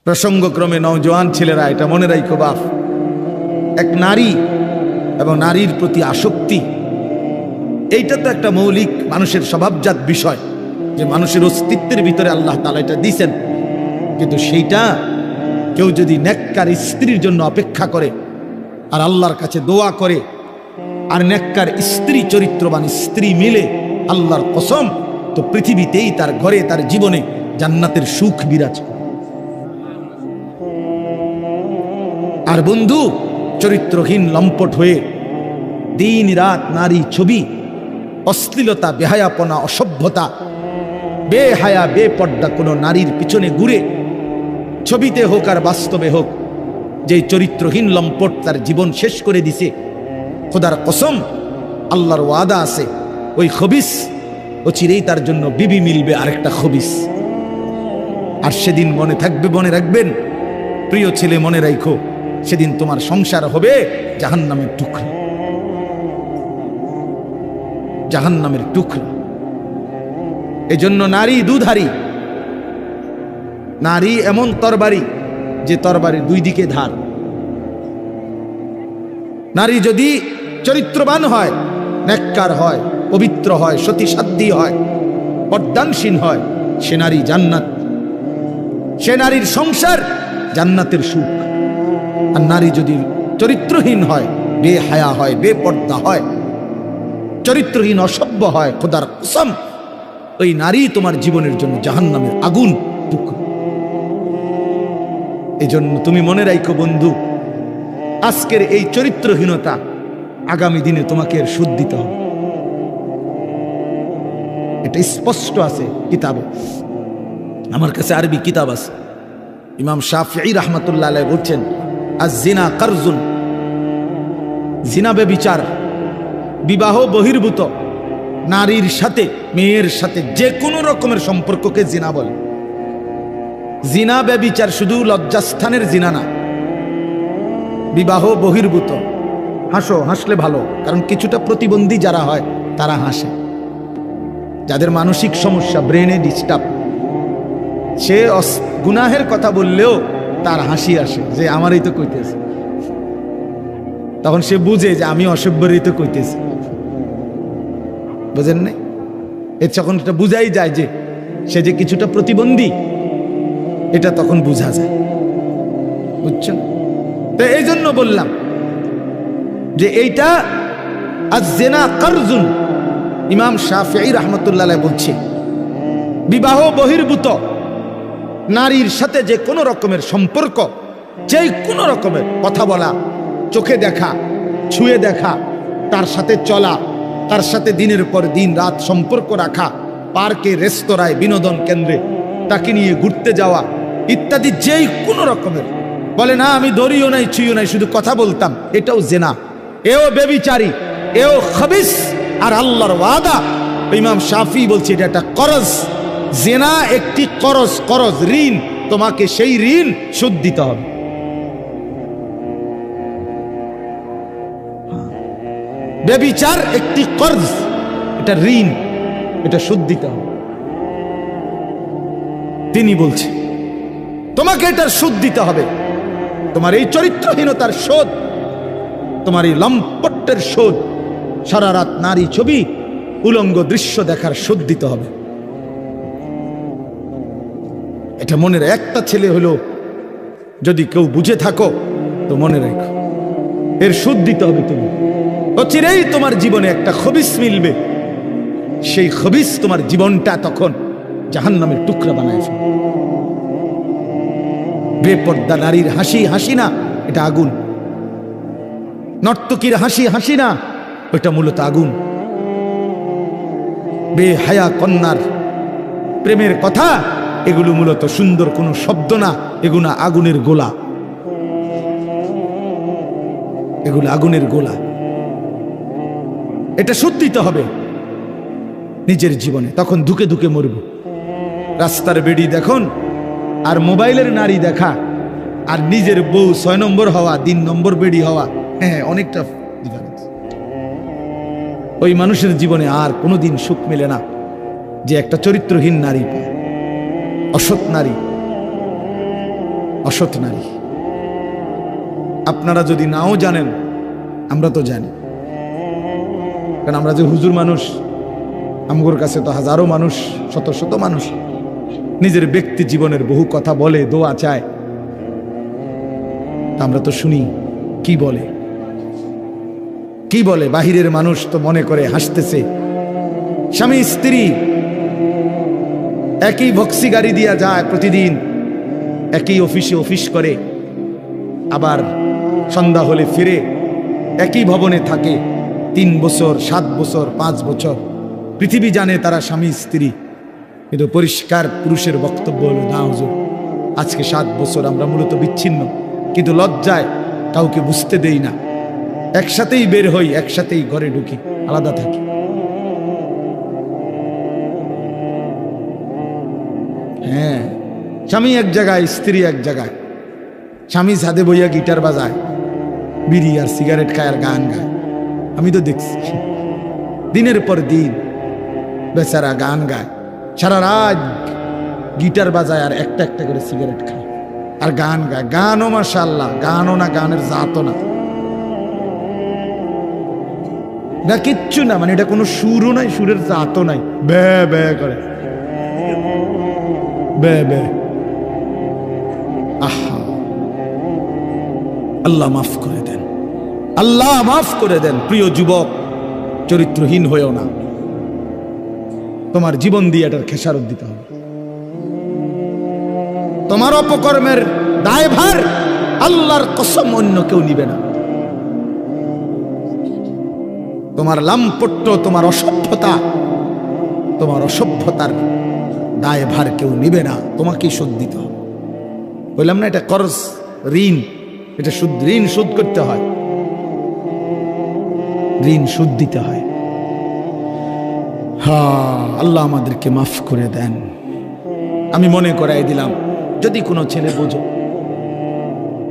প্রসঙ্গক্রমে নওজোয়ান ছেলেরা এটা মনে রাখো বাপ, এক নারী এবং নারীর প্রতি আসক্তি, এইটা তো একটা মৌলিক মানুষের স্বভাবজাত বিষয়, যে মানুষের অস্তিত্বের ভিতরে আল্লাহ তাআলা এটা দিয়েছেন। কিন্তু সেইটা কেউ যদি নেককার স্ত্রীর জন্য অপেক্ষা করে আর আল্লাহর কাছে দোয়া করে আর নেককার স্ত্রী, চরিত্রবান স্ত্রী মিলে, আল্লাহর কসম, তো পৃথিবীতেই তার ঘরে, তার জীবনে জান্নাতের সুখ বিরাজ করে। আর বন্ধু, চরিত্রহীন লম্পট হয়ে দিন রাত নারী ছবি, অশ্লীলতা, বেহায়াপনা, অসভ্যতা, বেহায়া বেপর্দা কোনো নারীর পিছনে ঘুরে, ছবিতে হোক আর বাস্তবে হোক, যে চরিত্রহীন লম্পট তার জীবন শেষ করে দিছে, খোদার কসম, আল্লাহর ওয়াদা আছে, ওই খবিস ও চিরেই তার জন্য বিবি মিলবে আরেকটা খবিস। আর সেদিন মনে থাকবে, মনে রাখবেন প্রিয় ছেলে, মনে রাখো, সেদিন তোমার সংসার হবে জাহান্নামের টুকরা, জাহান্নামের টুকরা। এজন্য নারী দুধারী, নারী এমন তরবারি যে তরবারির দুই দিকে ধার। নারী যদি চরিত্রবান হয়, নেককার হয়, পবিত্র হয়, সতীসাধ্যী হয়, পর্দানসীন হয়, সে নারী জান্নাত, সে নারীর সংসার জান্নাতের সুখ। আর নারী যদি চরিত্রহীন হয়, বেহায়া হয়, বেপর্দা হয়, চরিত্রহীন, অসভ্য হয়, খোদার কসম, ওই নারী তোমার জীবনের জন্য জাহান্নামের আগুন টুকরো। এই জন্য তুমি মনে রাখো বন্ধু, আজকের এই চরিত্রহীনতা আগামী দিনে তোমাকে এর সুদ দিতে হবে। এটা স্পষ্ট আছে কিতাবে, আমার কাছে আরবি কিতাব আছে। ইমাম শাফিঈ রাহমাতুল্লাহ আলাইহি বলছেন, আয-জিনা কারজুন, জিনা ব্যভিচার, বিবাহ বহির্ভূত নারীর সাথে, মেয়ের সাথে যে কোনো রকমের সম্পর্ককে জিনা বলে। জিনা ব্যভিচার শুধু লজ্জাস্থানের জিনা না, বিবাহ বহির্ভূত। হাসো, হাসলে ভালো, কারণ কিছুটা প্রতিবন্ধী যারা হয় তারা হাসে, যাদের মানসিক সমস্যা, ব্রেনে ডিস্টার্ব, সে গুনাহের কথা বললেও তার হাসি আসে, যে আমারই তো কইতেছে, তখন সে বুঝে যে আমি অসভ্যরই তো কইতেছি, বুঝেন নাই? এর যখন এটা বুঝাই যায় যে সে যে কিছুটা প্রতিবন্ধী, এটা তখন বোঝা যায়, বুঝছেন? তো এই জন্য বললাম যে এইটা আয-জিনা কারজুন। ইমাম শাফিঈ রাহমাতুল্লাহ আলাইহি বলছে, বিবাহ বহির্ভূত নারীর সাথে যে কোনো রকমের সম্পর্ক, যে কোনো রকমের কথা বলা, চোখে দেখা, ছুঁয়ে দেখা, তার সাথে চলা, তার সাথে দিনের পর দিন রাত সম্পর্ক রাখা, পার্কে, রেস্তোরাঁয়, বিনোদন কেন্দ্রে তাকে নিয়ে ঘুরতে যাওয়া ইত্যাদি, যেই কোনো রকমের, বলে না আমি ধরিও নাই, ছুঁইও নাই, শুধু কথা বলতাম, এটাও জেনা, এও বেবিচারী, এও খবিস। আর আল্লাহর ওয়াদা, ইমাম শাফিঈ বলছে এটা একটা করজ, জেনা একটি করজ, করজ ঋণ, তোমাকে সেই ঋণ শোধ দিতে হবে। বেবিচার একটি কর্জ, এটা ঋণ, এটা শোধ দিতে হবে। তিনি বলছে তোমাকে এটার শোধ দিতে হবে, তোমার এই চরিত্রহীনতার শোধ, তোমার এই লম্পটের শোধ, সারা রাত নারী ছবি, উলঙ্গ দৃশ্য দেখার শোধ দিতে হবে। এটা মনের একটা ছেলে হলো যদি কেউ বুঝে থাকো তো মনে রেখো, এর শোধ দিতে হবে। তুমি অচিরেই তোমার জীবনে একটা খবিস মিলবে, সেই খবিস তোমার জীবনটা তখন জাহান্নামের টুকরা বানায় ফেলবে। বেপর্দা নারীর হাসি, হাসি না, এটা আগুন। নর্তকীর হাসি, হাসি না, ওইটা মূলত আগুন। বেহায়া কন্যার প্রেমের কথা, এগুলো মূলত সুন্দর কোনো শব্দ না, এগুলো আগুনের গোলা, এগুলো আগুনের গোলা। এটা শোধ দিতে হবে নিজের জীবনে, তখন ধুকে ধুকে মরব। রাস্তার বেড়ি দেখুন আর মোবাইলের নারী দেখা, আর নিজের বউ 6 নম্বর হওয়া, 3 নম্বর বেড়ি হওয়া, হ্যাঁ, অনেকটা ডিফারেন্স। ওই মানুষের জীবনে আর কোনোদিন সুখ মেলে না যে একটা চরিত্রহীন নারী পায়, অসৎ নারী, অসৎ নারী। আপনারা যদি নাও জানেন, আমরা তো জানি, কারণ আমরা যে হুজুর মানুষ, আমগোর কাছে তো হাজারো মানুষ, শত শত মানুষ নিজের ব্যক্তি জীবনের বহু কথা বলে, দোয়া চায়, তা আমরা তো শুনি কি বলে, কি বলে। বাহিরের মানুষ তো মনে করে হাসতেছে, স্বামী স্ত্রী একই ভক্সি গাড়ি দিয়া যায় প্রতিদিন, একই অফিসে অফিস করে, আবার সন্ধ্যা হলে ফিরে, একই ভবনে থাকে 3 বছর 7 বছর 5 বছর। পৃথিবী জানে তারা স্বামী স্ত্রী, কিন্তু পরিষ্কার পুরুষের বক্তব্য হলো, না হুজুর, আজকে 7 বছর আমরা মূলত বিচ্ছিন্ন, কিন্তু লজ্জায় কাউকে বুঝতে দেই না, একসাথেই বের হই, একসাথেই ঘরে ঢুকি, আলাদা থাকি। হ্যাঁ, স্বামী এক জায়গায়, স্ত্রী এক জায়গায়। স্বামী ছাদে বইয়া গিটার বাজায়, বিড়ি আর সিগারেট খায় আর গান গায়। আমি তো দেখছি দিনের পর দিন বেচারা গান গায়, সারা রাত গিটার বাজায় আর একটা একটা করে সিগারেট খায় আর গান গায়। গানও মাশাআল্লাহ, গানও না, গানের জাতও না, না কিচ্ছু না, মানে এটা কোনো সুরও নাই, সুরের জাতও নাই, বে বে করে, বে বে। আহা, আল্লাহ মাফ করে দেন, আল্লাহ মাফ করে দেন। প্রিয় যুবক, চরিত্রহীন হয়েও না, তোমার জীবন দিয়ে এটার খেসারত দিতে হবে। তোমার অপকর্মের দায়ভার আল্লাহর কসম অন্য কেউ নিবে না। তোমার লাম্পট্য, তোমার অসভ্যতা, তোমার অসভ্যতার দায়ভার কেউ নিবে না, তোমাকেই শোধ দিতে হবে। বললাম না, এটা কর্জ, ঋণ, এটা সুদ, ঋণ শোধ করতে হয়, ঋণ সুদ দিতে হয়। হ্যাঁ, আল্লাহ আমাদেরকে মাফ করে দেন। আমি মনে করাই দিলাম, যদি কোনো ছেলে বোঝো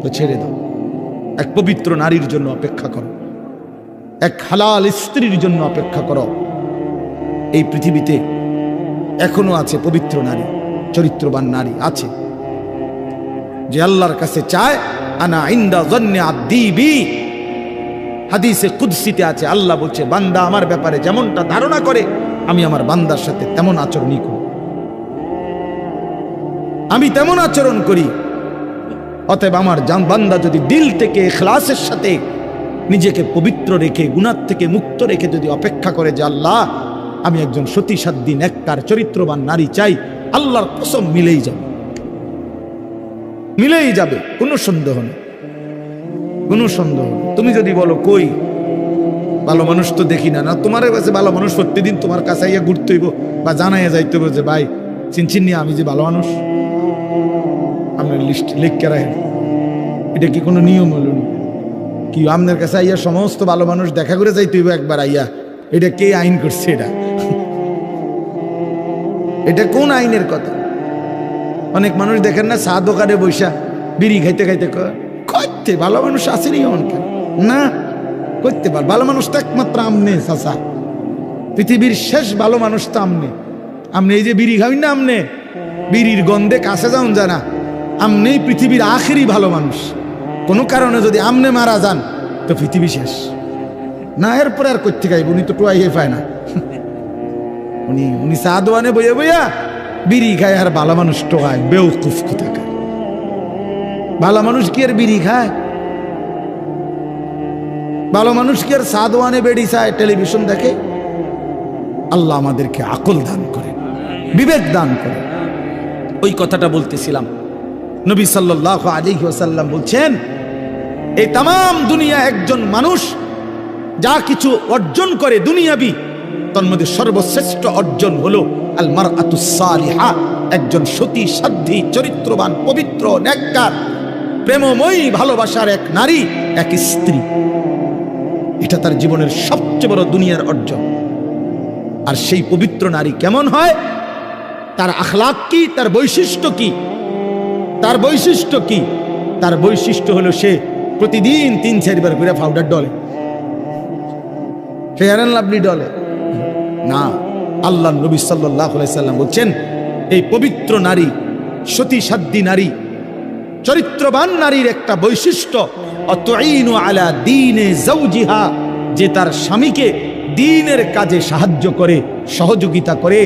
তো ছেড়ে দাও, এক পবিত্র নারীর জন্য অপেক্ষা করো, এক হালাল স্ত্রীর জন্য অপেক্ষা করো। এই পৃথিবীতে এখনো আছে পবিত্র নারী, চরিত্রবান নারী আছে, যে আল্লাহর কাছে চায়, আনা ইনদা যন্নি আব্দি বি। হাদিসে কুদসিতে আছে, আল্লাহ বলছে, বান্দা আমার ব্যাপারে যেমনটা ধারণা করে আমি আমার বান্দার সাথে তেমন আচরণই করি, আমি তেমন আচরণ করি। অতএব আমার বান্দা যদি দিল থেকে ইখলাসের সাথে নিজেকে পবিত্র রেখে, গুনাহ থেকে মুক্ত রেখে যদি অপেক্ষা করে যে আল্লাহ, আমি একজন সতী সাধ্বী নেককার চরিত্রবান নারী চাই, আল্লাহর কসম মিলেই যাবে, মিলেই যাবে, কোনো সন্দেহ নেই, কোনো সন্দেহ নেই। তুমি যদি বলো কই ভালো মানুষ তো দেখি না, না তোমার কাছে ভালো মানুষ প্রতিদিন তোমার কাছে আইয়া ঘুরতে হইব বা জানাইয়া যাইতে হইব যে ভাই চিনচিন নিয়ে আমি যে ভালো মানুষ, আপনার লিস্ট লিখকে রাখেন, এটা কি কোনো নিয়ম হলো কি? আপনার কাছে আইয়া সমস্ত ভালো মানুষ দেখা করে যাইতে হইব একবার আইয়া? এটা কে আইন করছে? এটা কোন আইনের কথা? অনেক মানুষ দেখেন না, চা দোকানে বৈশা বিড়ি খাইতে খাইতে করতে ভালো মানুষ আসেনি অনেক না, করতে পার ভালো মানুষ তো একমাত্র আমনে চাচা, পৃথিবীর শেষ ভালো মানুষ তো আমনে। আমনে এই যে বিড়ি খাবেন না, আমনে বিড়ির গন্ধে কাছে যান জানা, আমনেই পৃথিবীর আখেরি ভালো মানুষ। কোনো কারণে যদি আমনে মারা যান তো পৃথিবী শেষ না, এরপরে আর করতে খাইব, উনি তো টোয়াইয়ে পায় না, উনি চা দোয়ানে বইয়া বইয়া বিড়ি খায় আর ভালো মানুষ টোয়ায়, বেউকুফ কোথাকার। ভালো মানুষ কি আর বিড়ি খায়? ভালো মানুষ কি আর চা দোয়ানে বেড়ি চায়, টেলিভিশন দেখে? আল্লাহ আমাদেরকে আকল দান করে, বিবেক দান করে। ওই কথাটা বলতেছিলাম, নবী সাল্লাল্লাহু আলাইহি ওয়াসাল্লাম বলছেন, এই তাম দুনিয়া একজন মানুষ যা কিছু অর্জন করে দুনিয়াবি, তার মধ্যে সর্বশ্রেষ্ঠ অর্জন হলো আল মারআতুস সালিহা, একজন সতী সাধ্বী চরিত্রবান পবিত্র নেককার প্রেমময়ী ভালোবাসার এক নারী, এক স্ত্রী। এটা তার জীবনের সবচেয়ে বড় দুনিয়ার অর্জন। আর সেই পবিত্র নারী কেমন হয়, তার আখলাক কি, তার বৈশিষ্ট্য কি? তার বৈশিষ্ট্য কি? তার বৈশিষ্ট্য হলো সে প্রতিদিন 3-4 বার করে powder Dole, fair and lovely ডলে না। আল্লাহ নবী সাল্লাল্লাহু আলাইহি সাল্লাম বলছেন, এই পবিত্র নারী, সতী সাধ্বী নারী, চরিত্রবান নারীর একটা বৈশিষ্ট্য অতুইনু আলা দীনে যাওজিহা, যে তার স্বামীকে দ্বীনের কাজে সাহায্য করে, সহযোগিতা করে,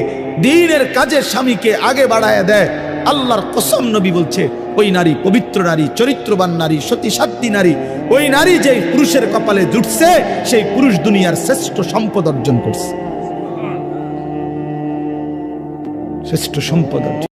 দ্বীনের কাজে স্বামীকে আগে বাড়ায় দেয়। আল্লাহর কসম, নবী বলছে ওই নারী পবিত্র নারী, চরিত্রবান নারী, সতী নারী। ওই নারী যে পুরুষের কপালে জুটছে, সেই পুরুষ দুনিয়ার শ্রেষ্ঠ সম্পদ অর্জন করছে, শ্রেষ্ঠ সম্পদ অর্জন।